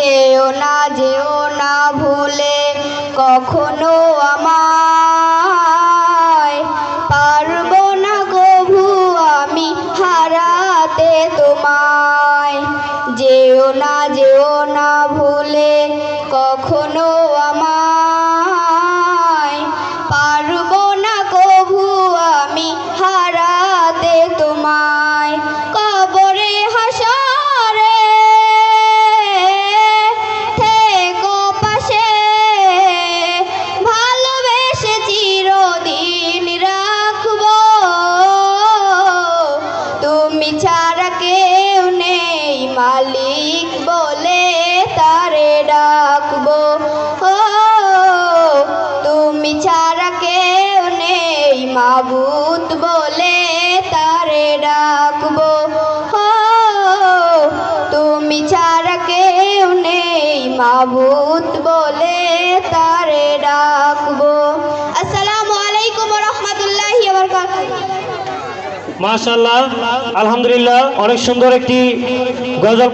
যেও না ভুলে কখনো আমায়, পারবো না কভু আমি হারাতে তোমায়। যেও না ভুলে কখনো আমায়, পারবো না কভু আমি হারাতে তোমায়। কবরে হাসরে থেকো পাশে, ভালোবেসে চিরদিন রাখবো। তুমি ছাড়া কেউ নেই মালিক বলে তারে ডাকবো। ও তুমি ছাড়া কেউ নেই মাবুদ বলে তারে ডাকবো। ও তুমি ছাড়া কেউ নেই মাবুদ বলে তারে ডাকবো। আসসালামু আলাইকুম ওয়া রাহমাতুল্লাহি ওয়া বারাকাতুহু। মাশাআল্লাহ, আলহামদুলিল্লাহ, অনেক সুন্দর একটি গজল।